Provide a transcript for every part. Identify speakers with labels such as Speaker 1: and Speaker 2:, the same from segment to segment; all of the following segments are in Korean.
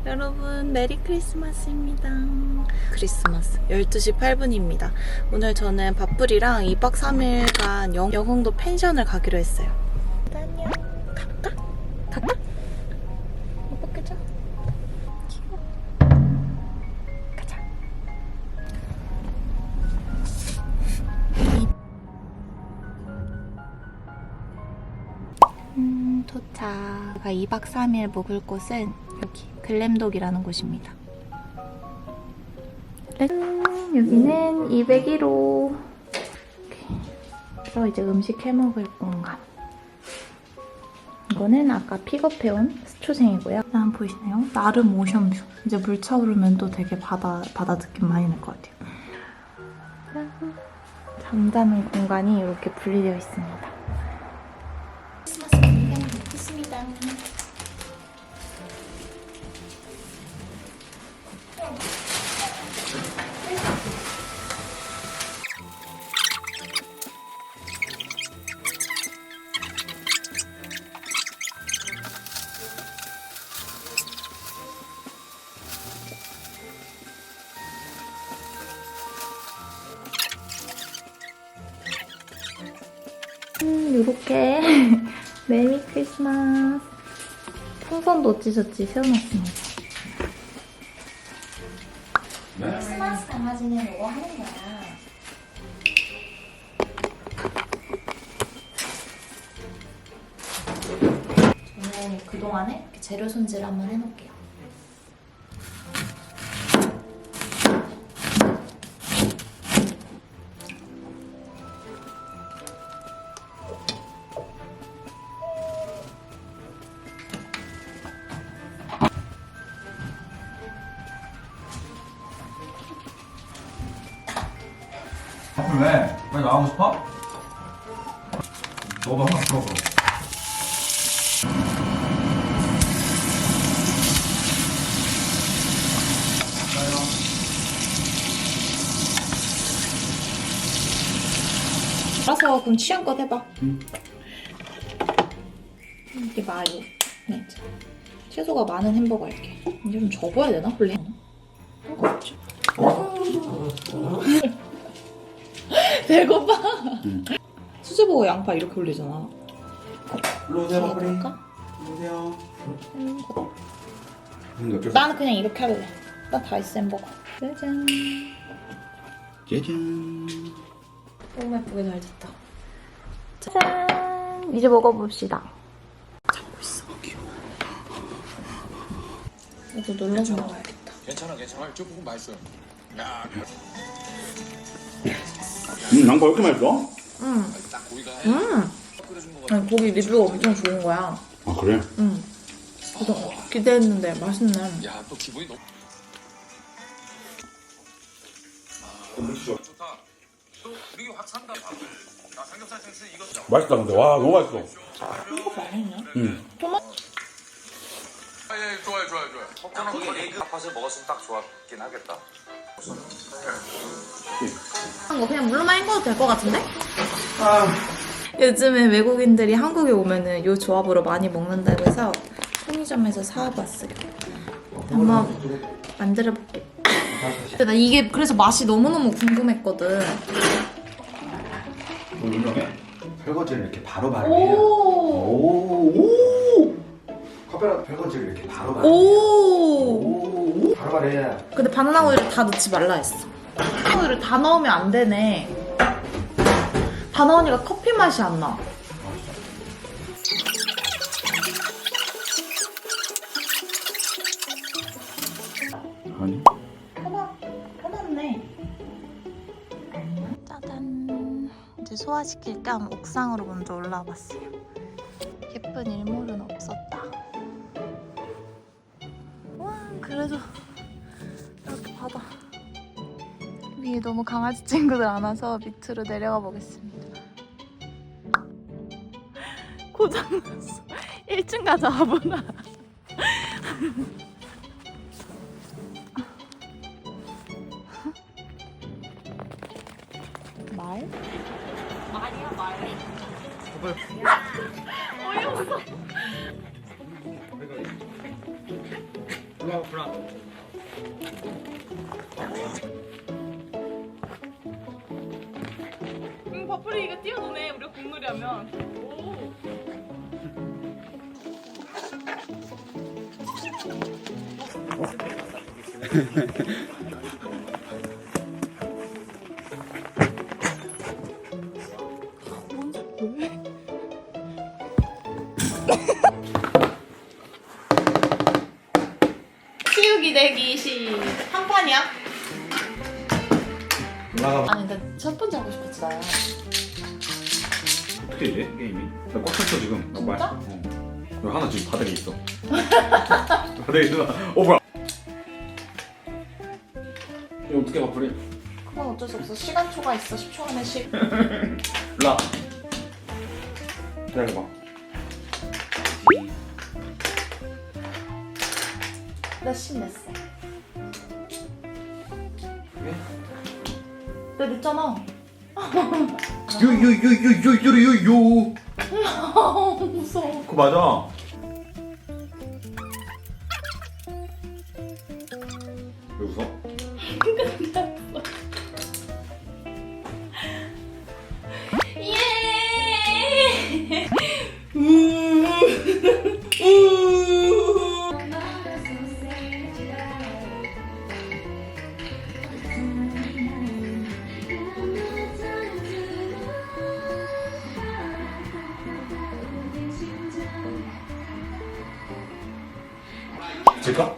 Speaker 1: 여러분 메리 크리스마스입니다. 크리스마스 12시 8분입니다. 오늘 저는 밥풀이랑 2박 3일간 영흥도 펜션을 가기로 했어요. 안녕. 갈까? 갈까? 못 벗겨져? 귀여워. 가자. 도착. 제가 2박 3일 묵을 곳은 여기 글램독이라는 곳입니다. 여기는 201호. 그래서 이제 음식 해먹을 공간. 이거는 아까 픽업해온 스초생이고요. 난 보이시나요? 나름 오션뷰. 이제 물 차오르면 또 되게 바다 느낌 많이 날 것 같아요. 잠자는 공간이 이렇게 분리되어 있습니다. 크리스마스 공간이 있습니다. 요렇게 메리 크리스마스. 풍선도 어찌저찌 세워놨습니다. 크리스마스 강아지는 이거 하는 거야. 저는 그동안에 이렇게 재료 손질 한번 해놓을게요.
Speaker 2: 왜? 왜 나가고 싶어? 너도 하나 들어봐.
Speaker 1: 알아서 그럼 취향껏 해봐. 이게 마요. 네. 채소가 많은 햄버거 할게. 이제 좀 접어야 되나? 원래? 상관없지. 배고파. 수제버거 양파 이렇게 올리잖아.
Speaker 2: 일로 오세요, 막걸리.
Speaker 1: 해볼까?
Speaker 2: 일로 오세요.
Speaker 1: 나는 그냥 이렇게 할래. 나 다이스 햄버거. 짜잔.
Speaker 2: 짜잔.
Speaker 1: 너무 예쁘게 잘 됐다. 짜잔. 이제 먹어봅시다. 잡고 있어. 귀여워. 이거 눌러서 먹어야겠다.
Speaker 3: 괜찮아. 저 부분 맛있어요. 야,
Speaker 2: 양파 왜 이렇게 맛있어?
Speaker 3: 딱 고기가 끓여준 거 같아.
Speaker 1: 아니, 고기 리뷰가 엄청 좋은 거야.
Speaker 2: 아, 그래?
Speaker 1: 응. 그래서 기대했는데 맛있네.
Speaker 3: 야, 또 기분이 너무 좋다. 또 우리 확 산다. 나 삼겹살 생스 이거
Speaker 2: 맛있다, 근데. 와, 너무 맛있어.
Speaker 1: 이거 맛있네.
Speaker 2: 응.
Speaker 1: 토마토.
Speaker 3: 예, 좋아요. 딱 거기 에그 팥을 먹었으면 딱 좋았긴 하겠다.
Speaker 1: 거 그냥 물로만 헹궈도 될 것 같은데? 요즘에 외국인들이 한국에 오면은 이 조합으로 많이 먹는다고 해서 편의점에서 사와봤어요. 한번 만들어볼게. 근데 나 이게 그래서 맛이 너무너무 궁금했거든.
Speaker 2: 유명해. 설거지를 이렇게 바로 해요.
Speaker 1: 오.
Speaker 2: 커피랑 설거지를 이렇게 바로
Speaker 1: 오.
Speaker 2: 바로 해.
Speaker 1: 근데 바나나 우유를 다 넣지 말라 했어. 바나나 우유를 다 넣으면 안 되네. 다 넣으니까 커피 맛이 안 나.
Speaker 2: 아니.
Speaker 1: 편하네. 짜잔. 이제 소화시킬 겸 옥상으로 먼저 올라와 봤어요. 예쁜 일몰은 없었다. 와, 그래도 이렇게 바다 위에 너무 강아지 친구들 안 와서 밑으로 내려가 보겠습니다. 고장났어. 1층 가자, 아보나. 말? 말이야, 말. 어이없어.
Speaker 3: 그만 불안.
Speaker 4: 버프리가 뛰어노네. 우리가 공놀이 하면. 오.
Speaker 1: 치우기 대기시 한 판이야?
Speaker 2: 올라가.
Speaker 1: 아니 근데 첫 번째 하고 싶었지 나야.
Speaker 2: 어떻게 이래 게임이? 나 꽉 찼어 지금. 나
Speaker 1: 진짜?
Speaker 2: 여기 하나 지금 바닥에 있어. 바닥에 있어. 뭐야? 이거 어떻게 바꾸래?
Speaker 1: 그건 어쩔 수 없어. 시간 초과 있어. 10초 안에
Speaker 2: 일로 와. 기다려봐.
Speaker 1: 나 신냈어.
Speaker 2: 그래?
Speaker 1: 나 냈잖아.
Speaker 2: 요요요요요요요.
Speaker 1: 무서워.
Speaker 2: 그거 맞아. 왜 웃어?
Speaker 1: 예.
Speaker 2: 질까?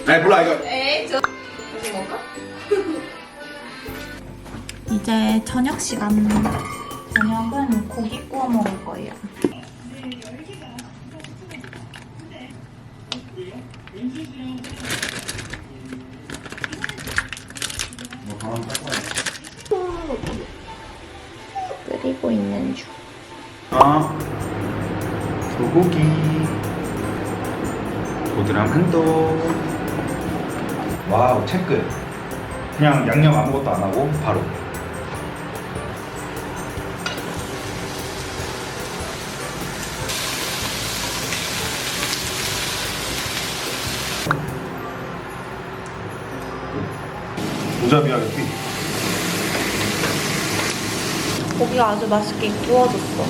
Speaker 2: 아니 몰라 이거.
Speaker 1: 에이 저 다시 먹을까? 이제 저녁 시간. 저녁은 고기 구워 먹을 거예요. 끓이고 있는 중.
Speaker 2: 아, 소고기, 고드랑 한도. 와우, 채끝. 그냥 양념 아무것도 안 하고 바로. 오잡이야겠지?
Speaker 1: 고기가 아주 맛있게 구워졌어.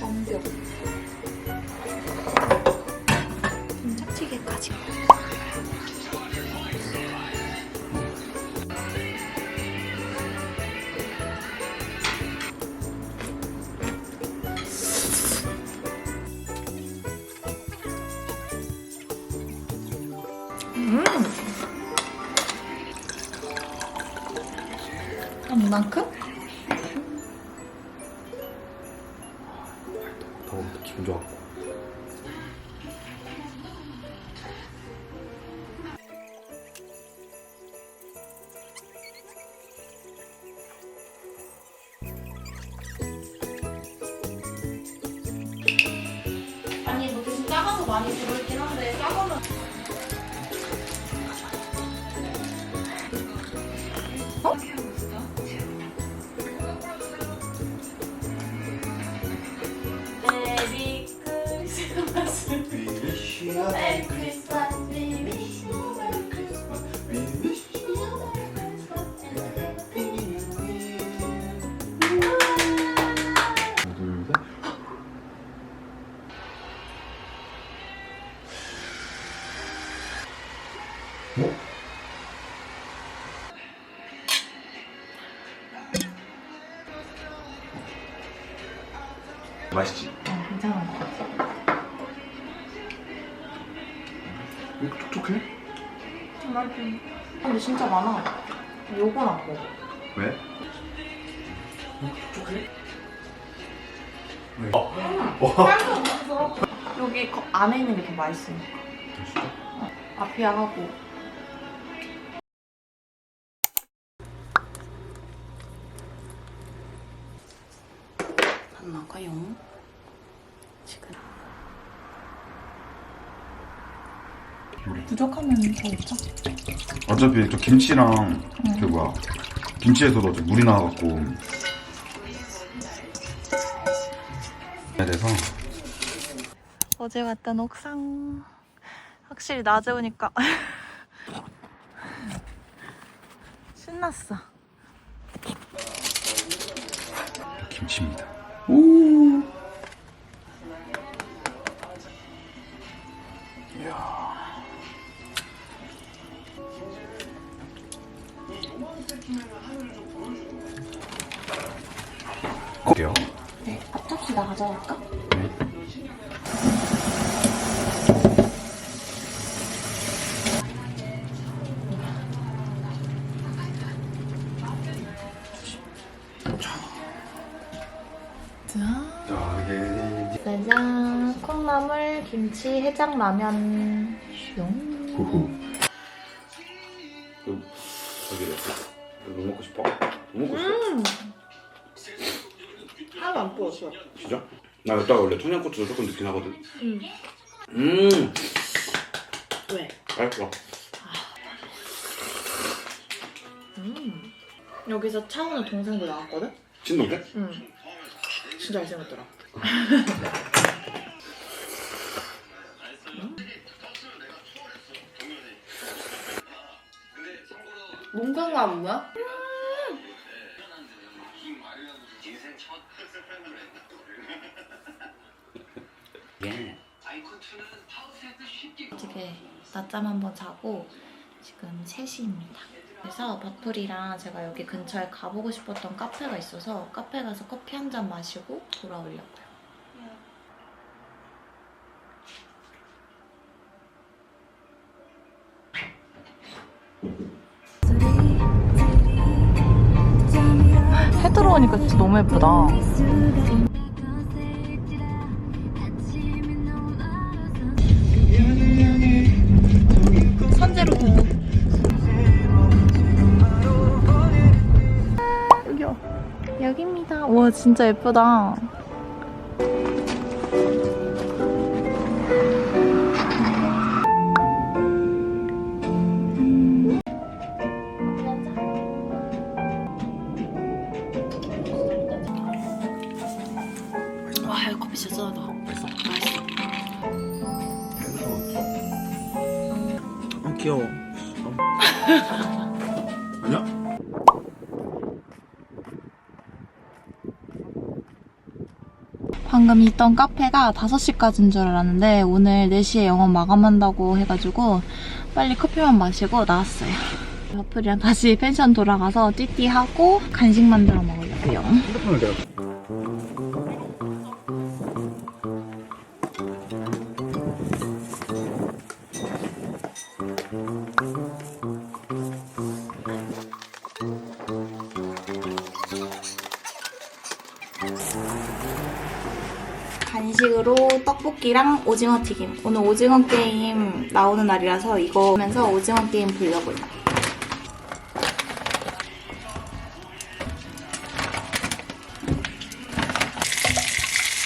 Speaker 1: 완벽. 된장찌개까지. 이만큼?
Speaker 2: 더워, 기분 좋았고.
Speaker 1: 아니 뭐 대신 작아서 많이 들어있긴 한데 작으면 어? 메리 크리스마스 메리 크리스마스 메리
Speaker 2: 둘, 셋. 뭐? 맛있지?
Speaker 1: 괜찮은 것 같아.
Speaker 2: 왜 이렇게 촉촉해?
Speaker 1: 근데 진짜 많아. 요건 안 먹어.
Speaker 2: 왜? 왜 이렇게 촉촉해? 왜?
Speaker 1: 여기 안에 있는 게 더 맛있으니까.
Speaker 2: 진짜?
Speaker 1: 아피아하고 밥 먹어요. 지금 부족하면 더 넣자.
Speaker 5: 어차피 저 김치랑 그 뭐야 김치에서도 어차피 물이 나와갖고 해야 돼서.
Speaker 1: 어제 갔던 옥상 확실히 낮에 오니까 신났어.
Speaker 5: 김치입니다. 어때요?
Speaker 1: 네, 앞접시 나 가져갈까? 짜잔, 콩나물, 김치, 해장 라면. 슝.
Speaker 5: 후후. 저기 뭐 먹고 싶어? 뭐 먹고 싶어?
Speaker 1: 하나도 안 부었어.
Speaker 5: 진짜? 나 이따가 원래 청양고추도 조금 넣긴 하거든.
Speaker 1: 왜?
Speaker 5: 맛있어.
Speaker 1: 여기서 차은우 동생도 나왔거든?
Speaker 5: 친동생?
Speaker 1: 응. 진짜 잘생겼더라. 몽땅가 뭐야?
Speaker 5: 예.
Speaker 1: 어떻게 낮잠 한번 자고 지금 3시입니다. 그래서 버플이랑 제가 여기 근처에 가보고 싶었던 카페가 있어서 카페 가서 커피 한 잔 마시고 돌아오려고요. 해 들어오니까 진짜 너무 예쁘다. 선제로 여기입니다. 와 진짜 예쁘다. 와, 이 커피 진짜 쩌다.
Speaker 5: 맛있어?
Speaker 1: 맛있어.
Speaker 5: 귀여워. 아니야?
Speaker 1: 방금 있던 카페가 5시까지인 줄 알았는데 오늘 4시에 영업 마감한다고 해가지고 빨리 커피만 마시고 나왔어요. 버플이랑 다시 펜션 돌아가서 띠띠하고 간식 만들어 먹으려고요.
Speaker 5: 핸드폰을 내가.
Speaker 1: 간식으로 떡볶이랑 오징어 튀김. 오늘 오징어 게임 나오는 날이라서 이거 하면서 오징어 게임 보려고요.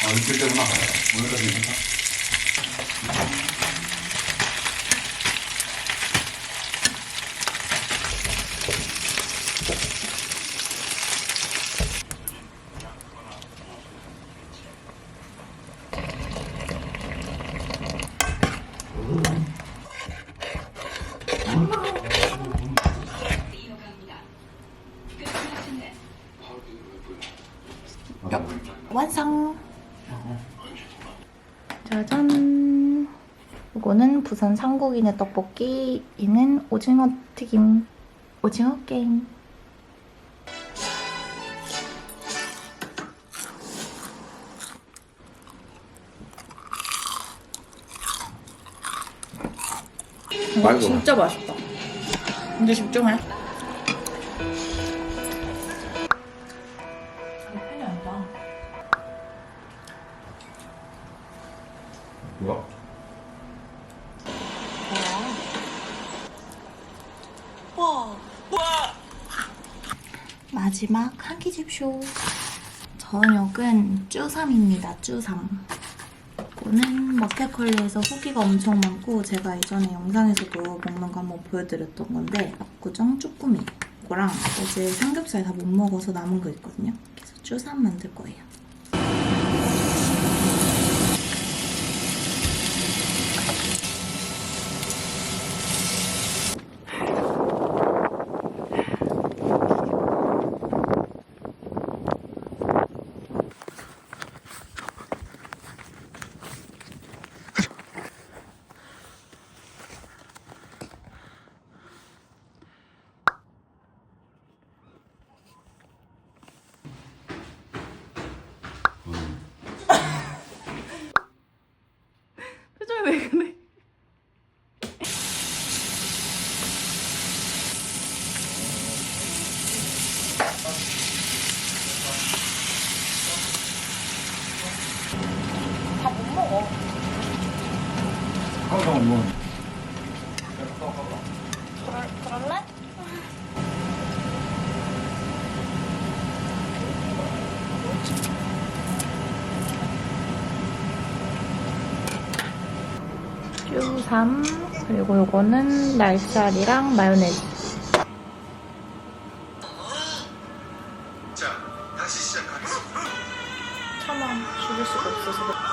Speaker 5: 아, 이틀 때구나. 오늘까지 괜찮다.
Speaker 1: 완성! 짜잔! 이거는 부산 상국인의 떡볶이, 이는 오징어 튀김, 오징어 게임.
Speaker 5: 맛있어.
Speaker 1: 진짜 맛있다. 근데 집중해. 펜이 안 봐.
Speaker 5: 뭐야?
Speaker 1: 마지막 한 끼 집쇼. 저녁은 쭈삼입니다. 쭈삼. 이거는 마켓컬리에서 후기가 엄청 많고 제가 예전에 영상에서도 먹는 거 한번 보여드렸던 건데 압구정 쭈꾸미 이거랑 어제 삼겹살 다 못 먹어서 남은 거 있거든요. 그래서 쭈삼 만들 거예요.
Speaker 4: 표정이 왜 그래?
Speaker 1: 다 못 먹어.
Speaker 2: 항상 이건
Speaker 1: 그럴래? 쭈삼 그리고 요거는 날쌀이랑 마요네즈.
Speaker 3: 자, 다시 시작하겠습니다.
Speaker 1: 차마 죽일 수가 없어서.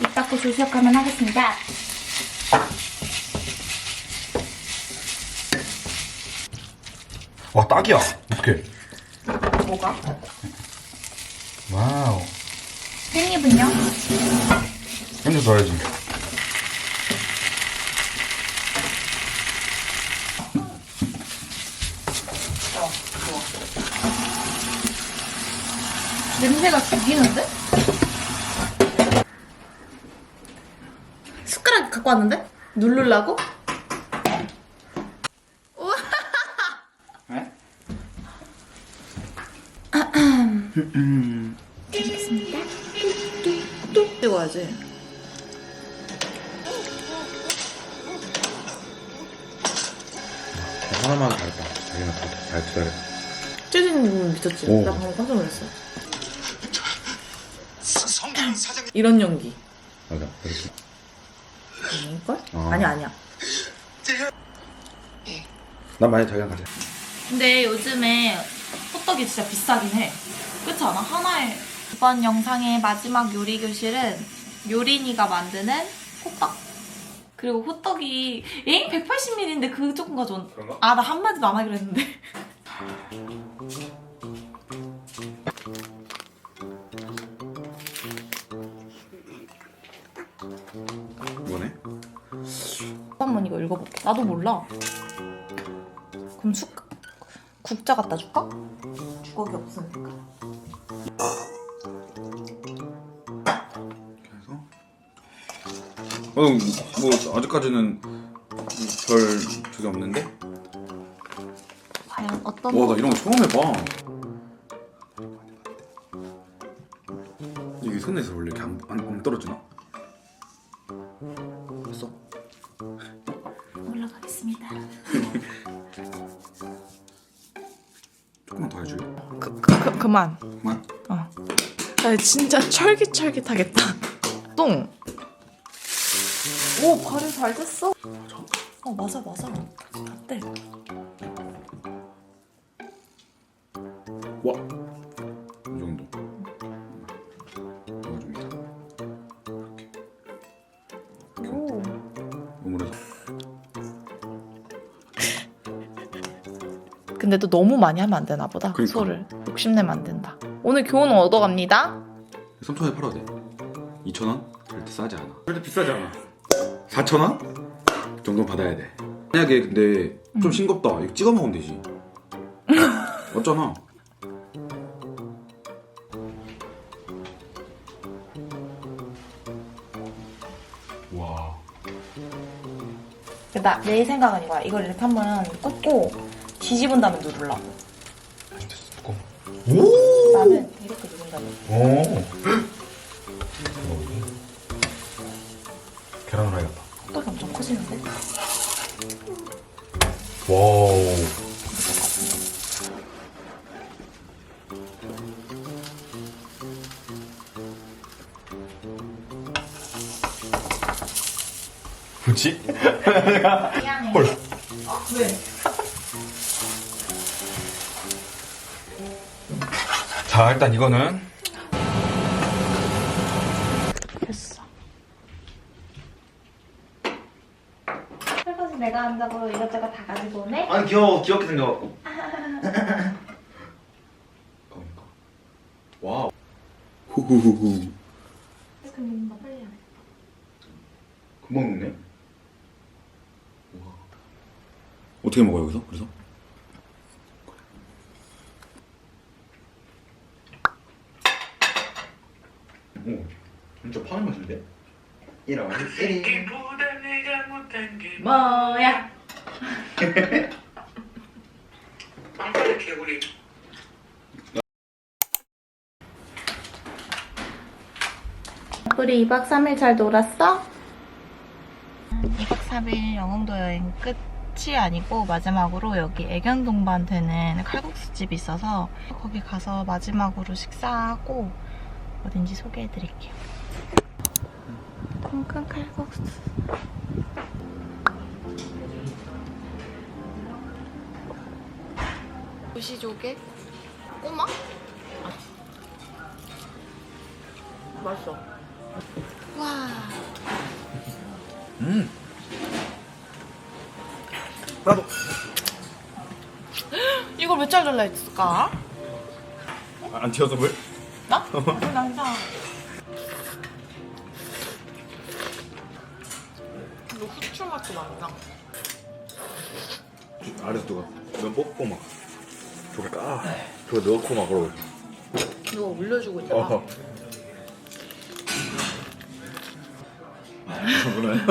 Speaker 1: 입 닫고 조시역하면 하겠습니다.
Speaker 5: 와, 딱이야. 어떡해.
Speaker 1: 뭐가?
Speaker 5: 와우.
Speaker 1: 깻잎은요?
Speaker 5: 현재 넣어야지.
Speaker 1: 냄새가 죽이는데? 숟가락 갖고 왔는데? 누르려고?
Speaker 2: 네?
Speaker 1: 알겠습니다. 뚝뚝뚝 찍어야지.
Speaker 5: 하나만 잘했다. 자기는 잘 기다려.
Speaker 1: 찢어지는 부분 미쳤지?
Speaker 5: 오.
Speaker 1: 나 방금 깜짝 놀랐어.
Speaker 3: 성경 사장
Speaker 1: 이런 연기.
Speaker 5: 맞아. 그렇지.
Speaker 1: 아닐걸?
Speaker 5: 어.
Speaker 1: 아니야.
Speaker 5: 난 만약 자기랑 가자.
Speaker 1: 근데 요즘에 호떡이 진짜 비싸긴 해. 그렇지 않아? 하나에. 이번 영상의 마지막 요리 교실은 요린이가 만드는 호떡. 그리고 호떡이 180ml인데 그 조금 가져온.
Speaker 2: 그런가?
Speaker 1: 아, 나 한마디도 안 하기로 했는데.
Speaker 5: 이거네?
Speaker 1: 한번 이거 읽어볼게. 나도 몰라. 그럼 국자 갖다 줄까? 주걱이 없으니까.
Speaker 5: 뭐 아직까지는 별 적이 없는데?
Speaker 1: 과연 어떤
Speaker 5: 와, 나 이런 거 처음 해봐. 이게 손에서 원래 이렇게 안 떨어지나? 됐어.
Speaker 1: 올라가겠습니다.
Speaker 5: 조금만 더 해줄래?
Speaker 1: 그만.
Speaker 5: 그만?
Speaker 1: 나 진짜 쫄깃쫄깃하겠다. 똥. 오, 발이 잘 됐어. 맞아. 어때?
Speaker 5: 와, 이 정도. 넣어줍니다. 이렇게.
Speaker 1: 오.
Speaker 5: 오므려서.
Speaker 1: 근데 또 너무 많이 하면 안 되나 보다.
Speaker 5: 그러니까.
Speaker 1: 소를 욕심내면 안 된다. 오늘 교훈 얻어갑니다.
Speaker 5: 3,000원에 팔아도 돼. 2,000원? 절대 싸지 않아. 절대 비싸지 않아. 4,000원? 정도는 받아야 돼. 만약에 근데 좀 싱겁다. 이거 찍어 먹으면 되지. 어쩌나? 와.
Speaker 1: 내 생각은 이거야. 이걸 이렇게 한번 꽂고 뒤집은 다음에 누르려고.
Speaker 5: 오!
Speaker 1: 나는 이렇게 누른 다음에.
Speaker 5: 오. 계란을 해야겠다.
Speaker 1: 호떡이 엄청 커지는데?
Speaker 5: 뭐지?
Speaker 1: 미안해.
Speaker 5: 헐.
Speaker 1: 왜?
Speaker 5: 자, 일단 이거는
Speaker 1: 됐어. 설거지 내가 한다고 이것저것 다 가지고 오네?
Speaker 5: 아니 귀엽게 생겨갖고. 와우. 후후후후.
Speaker 1: 근데 빨리 안 해.
Speaker 5: 금방 먹네. 와. 어떻게 먹어요 여기서? 그래서? 오, 진짜 파는 맛인데? 1원 1인.
Speaker 1: 뭐야? 우리 2박 3일 잘 놀았어? 2박 3일 영흥도 여행 끝이 아니고 마지막으로 여기 애견동반 되는 칼국수집이 있어서 거기 가서 마지막으로 식사하고 어딘지 소개해드릴게요. 통큰 칼국수. 무시조개? 꼬마? 맛있어. 와.
Speaker 5: 나도.
Speaker 1: 이걸 왜 잘라 했을까?
Speaker 5: 안 튀어서 물?
Speaker 1: 나? 나 괜찮아. 이거 후추 맛도 많다.
Speaker 5: 아래서 누가 면 뽑고 막 저거 저거 넣고 막 그러고.
Speaker 1: 누가 올려주고 있잖아.
Speaker 5: 그러네.